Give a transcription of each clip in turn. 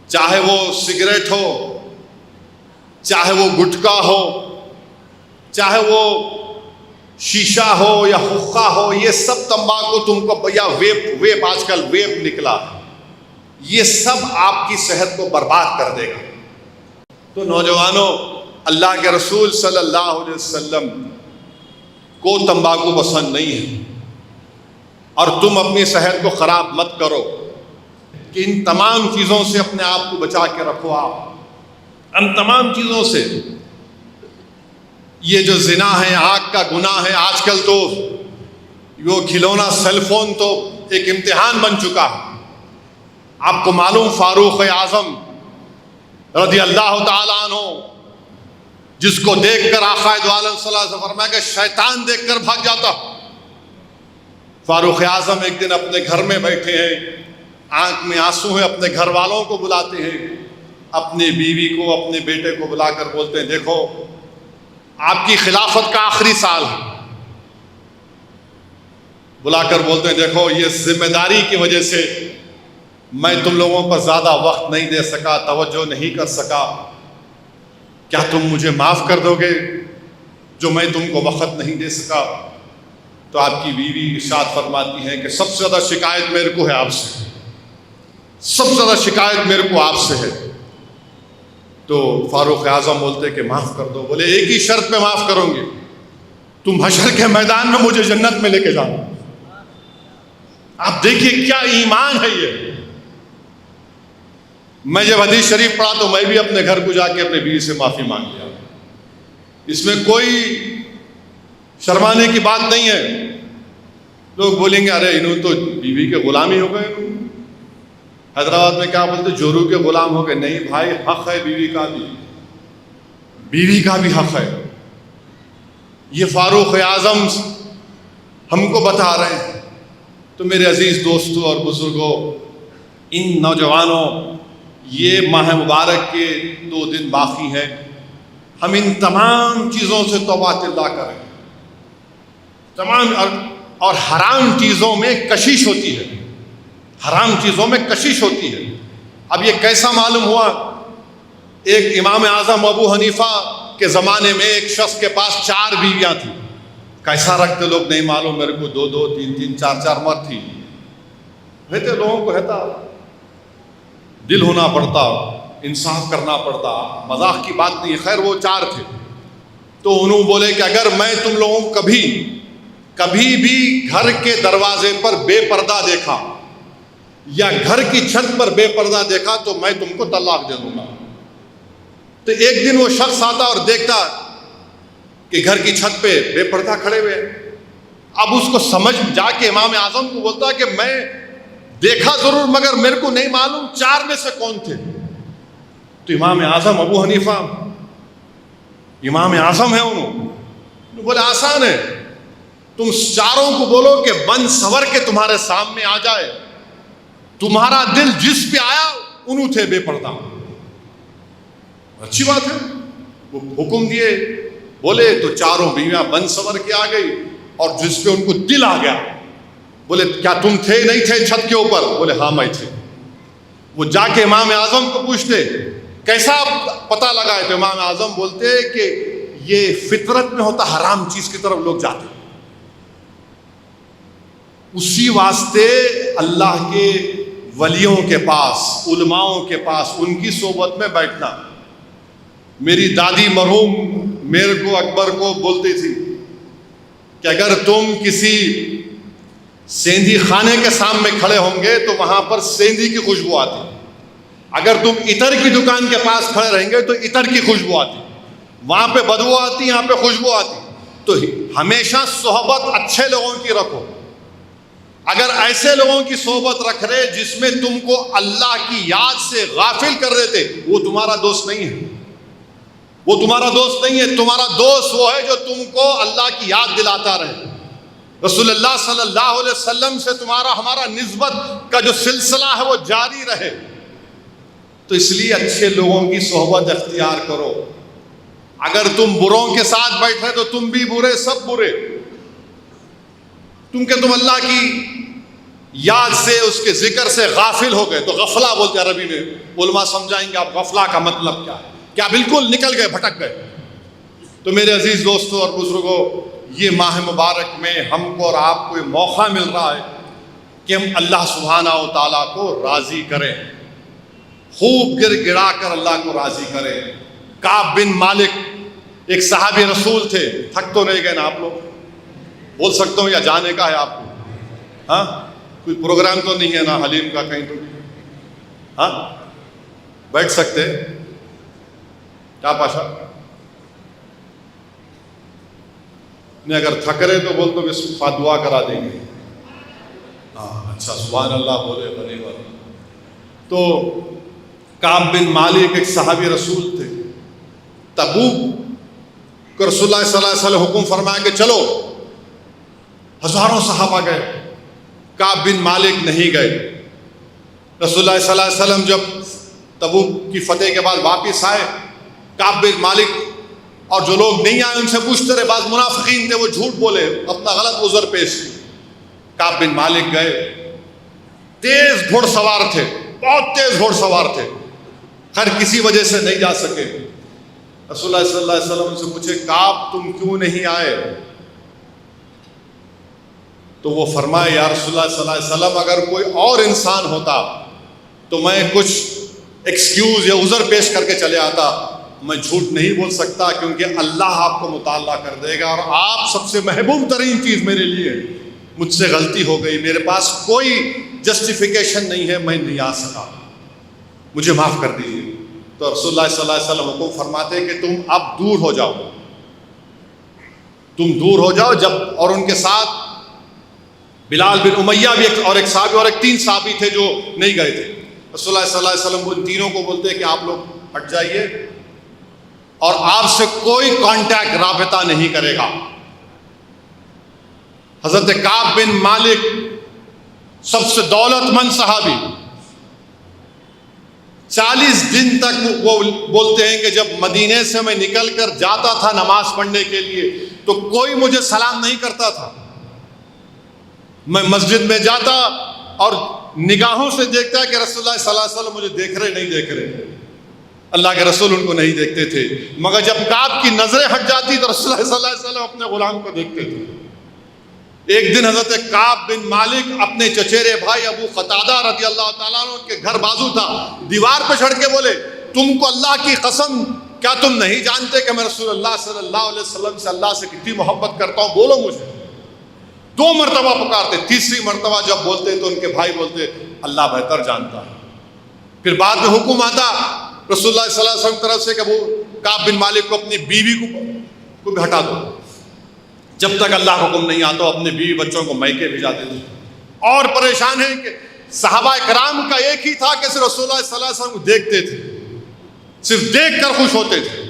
چاہے وہ سگریٹ ہو، چاہے وہ گٹکا ہو، چاہے وہ شیشہ ہو یا حقہ ہو، یہ سب تمباکو تم کو، یا ویپ آج کل ویپ نکلا، یہ سب آپ کی صحت کو برباد کر دے گا۔ تو نوجوانوں، اللہ کے رسول صلی اللہ علیہ وسلم کو تمباکو پسند نہیں ہے، اور تم اپنی صحت کو خراب مت کرو کہ ان تمام چیزوں سے اپنے آپ کو بچا کے رکھو۔ آپ ان تمام چیزوں سے، یہ جو زنا ہے، آگ کا گناہ ہے، آج کل تو وہ کھلونا سیل فون تو ایک امتحان بن چکا ہے۔ آپ کو معلوم فاروق اعظم رضی اللہ تعالیٰ عنہ، جس کو دیکھ کر آقا دو عالم صلی اللہ علیہ وسلم فرمایا کہ شیطان دیکھ کر بھاگ جاتا۔ فاروق اعظم ایک دن اپنے گھر میں بیٹھے ہیں، آنکھ میں آنسو ہیں، اپنے گھر والوں کو بلاتے ہیں، اپنے بیوی کو، اپنے بیٹے کو بلا کر بولتے ہیں دیکھو آپ کی خلافت کا آخری سال ہے، بلا کر بولتے ہیں دیکھو یہ ذمہ داری کی وجہ سے میں تم لوگوں پر زیادہ وقت نہیں دے سکا، توجہ نہیں کر سکا، کیا تم مجھے معاف کر دو گے جو میں تم کو وقت نہیں دے سکا؟ تو آپ کی بیوی ارشاد فرماتی ہے کہ سب سے زیادہ شکایت میرے کو ہے آپ سے، سب سے زیادہ شکایت میرے کو آپ سے ہے۔ تو فاروق اعظم بولتے کہ معاف کر دو۔ بولے ایک ہی شرط پہ معاف کروں گے، تم حشر کے میدان میں مجھے جنت میں لے کے جانا۔ آپ دیکھیے کیا ایمان ہے یہ۔ میں جب حدیث شریف پڑھا تو میں بھی اپنے گھر کو جا کے اپنے بیوی سے معافی مانگ لیا، اس میں کوئی شرمانے کی بات نہیں ہے۔ لوگ بولیں گے ارے انہوں تو بیوی کے غلام ہی ہو گئے، حیدرآباد میں کیا بولتے جورو کے غلام ہو گئے۔ نہیں بھائی، حق ہے بیوی کا بھی، بیوی کا بھی حق ہے۔ یہ فاروق اعظم ہم کو بتا رہے ہیں۔ تو میرے عزیز دوستوں اور بزرگوں، ان نوجوانوں، یہ ماہ مبارک کے 2 دن باقی ہیں، ہم ان تمام چیزوں سے توبہ اللہ کریں۔ تمام اور حرام چیزوں میں کشش ہوتی ہے، حرام چیزوں میں کشش ہوتی ہے۔ اب یہ کیسا معلوم ہوا؟ ایک امام اعظم ابو حنیفہ کے زمانے میں ایک شخص کے پاس 4 بیویاں تھیں۔ کیسا رکھتے لوگ نہیں معلوم، میرے کو 2 2 3 3 4 4 مرد تھی۔ رہتے لوگوں کو رہتا، دل ہونا پڑتا، انصاف کرنا پڑتا، مذاق کی بات نہیں۔ خیر وہ 4 تھے، تو انہوں بولے کہ اگر میں تم لوگوں کو کبھی بھی گھر کے دروازے پر بے پردہ دیکھا یا گھر کی چھت پر بے پردہ دیکھا تو میں تم کو طلاق دے دوں گا۔ تو ایک دن وہ شخص آتا اور دیکھتا کہ گھر کی چھت پہ بے پردہ کھڑے ہوئے۔ اب اس کو سمجھ جا کے امام اعظم کو بولتا کہ میں دیکھا ضرور مگر میرے کو نہیں معلوم 4 میں سے کون تھے۔ تو امام اعظم ابو حنیفہ امام اعظم ہے، انہوں بولے آسان ہے، تم 4 کو بولو کہ بن سور کے تمہارے سامنے آ جائے، تمہارا دل جس پہ آیا انہوں تھے بے پردہ۔ اچھی بات ہے، وہ حکم دیے، بولے تو 4 بیویاں بن سور کے آ گئی، اور جس پہ ان کو دل آ گیا، بولے کیا تم تھے نہیں تھے چھت کے اوپر؟ بولے ہاں میں تھے۔ وہ جا کے امام اعظم کو پوچھتے کیسا پتہ لگا ہے؟ تو امام اعظم بولتے کہ یہ فطرت میں ہوتا، حرام چیز کی طرف لوگ جاتے، اسی واسطے اللہ کے ولیوں کے پاس، علماؤں کے پاس، ان کی صحبت میں بیٹھنا۔ میری دادی مرحوم میرے کو اکبر کو بولتی تھی کہ اگر تم کسی سیندھی خانے کے سامنے کھڑے ہوں گے تو وہاں پر سیندھی کی خوشبو آتی، اگر تم عطر کی دکان کے پاس کھڑے رہیں گے تو عطر کی خوشبو آتی، وہاں پہ بدبو آتی، یہاں پہ خوشبو آتی۔ تو ہمیشہ صحبت اچھے لوگوں کی رکھو۔ اگر ایسے لوگوں کی صحبت رکھ رہے جس میں تم کو اللہ کی یاد سے غافل کر دیتے، وہ تمہارا دوست نہیں ہے، وہ تمہارا دوست نہیں ہے۔ تمہارا دوست وہ ہے جو تم کو اللہ کی یاد دلاتا رہے، رسول اللہ صلی اللہ علیہ وسلم سے تمہارا ہمارا نسبت کا جو سلسلہ ہے وہ جاری رہے۔ تو اس لیے اچھے لوگوں کی صحبت اختیار کرو۔ اگر تم بروں کے ساتھ بیٹھے تو تم بھی برے، سب برے، کیونکہ تم اللہ کی یاد سے اس کے ذکر سے غافل ہو گئے. تو غفلہ بولتے ہیں عربی میں. علماء سمجھائیں گے آپ غفلہ کا مطلب کیا ہے. کیا بالکل نکل گئے, بھٹک گئے. تو میرے عزیز دوستوں اور بزرگوں, یہ ماہ مبارک میں ہم کو اور آپ کو یہ موقع مل رہا ہے کہ ہم اللہ سبحانہ و تعالیٰ کو راضی کریں, خوب گر گڑا کر اللہ کو راضی کریں. کعب بن مالک ایک صحابی رسول تھے. تھک تو نہیں گئے نا آپ لوگ؟ بول سکتا ہوں یا جانے کا ہے آپ کو؟ ہاں, کوئی پروگرام تو نہیں ہے نا حلیم کا کہیں تو؟ ہاں, بیٹھ سکتے کیا پاشا نہیں؟ اگر تھک رہے تو بول تو بس دعا کرا دیں گے. ہاں اچھا, سبحان اللہ بولے بنے والا. تو کعب بن مالک ایک صحابی رسول تھے. تبوک کو رسول اللہ صلی اللہ علیہ وسلم حکم فرمایا کہ چلو. ہزاروں صحابہ گئے, کعب بن مالک نہیں گئے. رسول اللہ صلی اللہ علیہ وسلم جب تبوک کی فتح کے بعد واپس آئے, کعب بن مالک اور جو لوگ نہیں آئے ان سے پوچھتے رہے. بعض منافقین تھے, وہ جھوٹ بولے, اپنا غلط عذر پیش کیے. کعب بن مالک گئے. تیز گھوڑ سوار تھے, بہت تیز گھوڑ سوار تھے, خیر کسی وجہ سے نہیں جا سکے. رسول اللہ صلی اللہ علیہ وسلم سے پوچھے, کعب تم کیوں نہیں آئے؟ تو وہ فرمائے, یا رسول اللہ صلی اللہ علیہ وسلم اگر کوئی اور انسان ہوتا تو میں کچھ ایکسکیوز یا عذر پیش کر کے چلے آتا. میں جھوٹ نہیں بول سکتا کیونکہ اللہ آپ کو مطالعہ کر دے گا, اور آپ سب سے محبوب ترین چیز میرے لیے. مجھ سے غلطی ہو گئی, میرے پاس کوئی جسٹیفیکیشن نہیں ہے, میں نہیں آ سکا, مجھے معاف کر دیجیے. تو رسول اللہ صلی اللہ علیہ وسلم حکم فرماتے کہ تم اب دور ہو جاؤ, تم دور ہو جاؤ. جب اور ان کے ساتھ بلال بن امیہ بھی اور ایک صحابی اور ایک 3 صحابی تھے جو نہیں گئے تھے. رسول اللہ صلی اللہ علیہ وسلم ان تینوں کو بولتے کہ آپ لوگ ہٹ جائیے اور آپ سے کوئی کانٹیکٹ رابطہ نہیں کرے گا. حضرت کعب بن مالک سب سے دولت مند صحابی, 40 دن تک وہ بولتے ہیں کہ جب مدینے سے میں نکل کر جاتا تھا نماز پڑھنے کے لیے تو کوئی مجھے سلام نہیں کرتا تھا. میں مسجد میں جاتا اور نگاہوں سے دیکھتا کہ رسول اللہ صلی اللہ علیہ وسلم مجھے دیکھ رہے نہیں دیکھ رہے. اللہ کے رسول ان کو نہیں دیکھتے تھے, مگر جب کعب کی نظریں ہٹ جاتی تو رسول اللہ صلی اللہ علیہ وسلم اپنے غلام کو دیکھتے تھے. ایک دن حضرت کعب بن مالک اپنے چچیرے بھائی ابو قتادہ رضی اللہ تعالیٰ عنہ کے گھر بازو تھا, دیوار پہ چڑھ کے بولے, تم کو اللہ کی قسم کیا تم نہیں جانتے کہ میں رسول اللہ صلی اللہ علیہ وسلم سے اللہ سے کتنی محبت کرتا ہوں, بولو مجھے. 2 مرتبہ پکارتے, تیسری مرتبہ جب بولتے تو ان کے بھائی بولتے اللہ بہتر جانتا ہے. پھر بعد میں حکم آتا رسول اللہ صلی اللہ علیہ وسلم کی طرف سے کہ ابو کعب بن مالک کو اپنی بیوی کو بھی ہٹا دو. جب تک اللہ حکم نہیں آتا اپنے بیوی بچوں کو میکے بھیجا دیتے. اور پریشان ہیں کہ صحابہ کرام کا ایک ہی تھا کہ صرف رسول اللہ صلی اللہ علیہ وسلم کو دیکھتے تھے, صرف دیکھ کر خوش ہوتے تھے,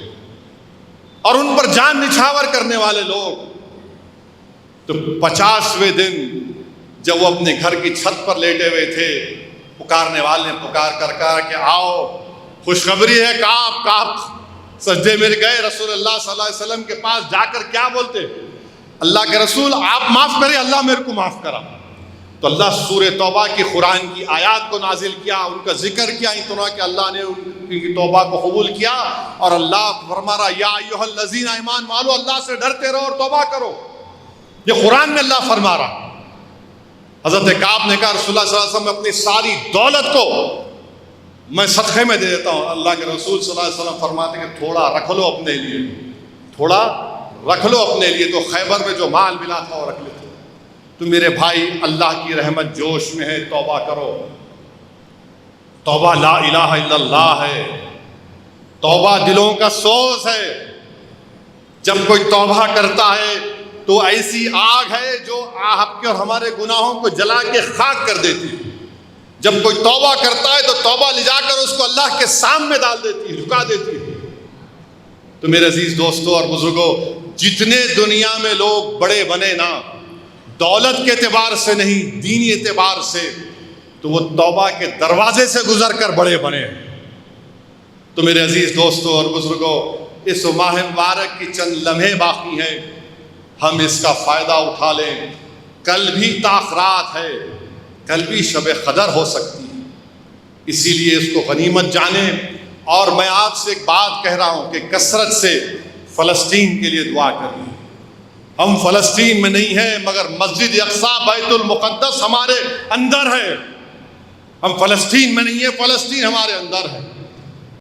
اور ان پر جان نچھاور کرنے والے لوگ. تو 50ویں دن جب وہ اپنے گھر کی چھت پر لیٹے ہوئے تھے, پکارنے والے نے پکار کر کہ آؤ خوشخبری ہے, کعب سجدے میں گئے. رسول اللہ صلی اللہ علیہ وسلم کے پاس جا کر کیا بولتے, اللہ کے رسول آپ معاف کریں, اللہ میرے کو معاف کرا. تو اللہ سورہ توبہ کی قرآن کی آیات کو نازل کیا, ان کا ذکر کیا اتنا کہ اللہ نے ان کی توبہ کو قبول کیا. اور اللہ فرما رہا یا ایھا الذین ایمان والو, اللہ سے ڈرتے رہو اور توبہ کرو. یہ قرآن میں اللہ فرما رہا. حضرت کعب نے کہا رسول اللہ صلی اللہ علیہ وسلم اپنی ساری دولت کو میں صدقے میں دے دیتا ہوں. اللہ کے رسول صلی اللہ علیہ وسلم فرماتے کہ تھوڑا رکھ لو اپنے لیے, تھوڑا رکھ لو اپنے لیے. تو خیبر میں جو مال ملا تھا وہ رکھ لیتے. تو میرے بھائی اللہ کی رحمت جوش میں ہے, توبہ کرو. توبہ لا الہ الا اللہ ہے, توبہ دلوں کا سوز ہے. جب کوئی توبہ کرتا ہے تو ایسی آگ ہے جو آپ کے اور ہمارے گناہوں کو جلا کے خاک کر دیتی ہے. جب کوئی توبہ کرتا ہے تو توبہ لے جا کر اس کو اللہ کے سامنے ڈال دیتی ہے, جھکا دیتی ہے. تو میرے عزیز دوستوں اور بزرگوں, جتنے دنیا میں لوگ بڑے بنے نا, دولت کے اعتبار سے نہیں دینی اعتبار سے, تو وہ توبہ کے دروازے سے گزر کر بڑے بنے. تو میرے عزیز دوستوں اور بزرگوں, اس ماہ مبارک کی چند لمحے باقی ہیں, ہم اس کا فائدہ اٹھا لیں. کل بھی تاخرات ہے, کل بھی شب قدر ہو سکتی ہے، اسی لیے اس کو غنیمت جانیں۔ اور میں آپ سے ایک بات کہہ رہا ہوں کہ کثرت سے فلسطین کے لیے دعا کریں۔ ہم فلسطین میں نہیں ہیں، مگر مسجد اقصیٰ بیت المقدس ہمارے اندر ہے۔ ہم فلسطین میں نہیں ہیں، فلسطین ہمارے اندر ہے۔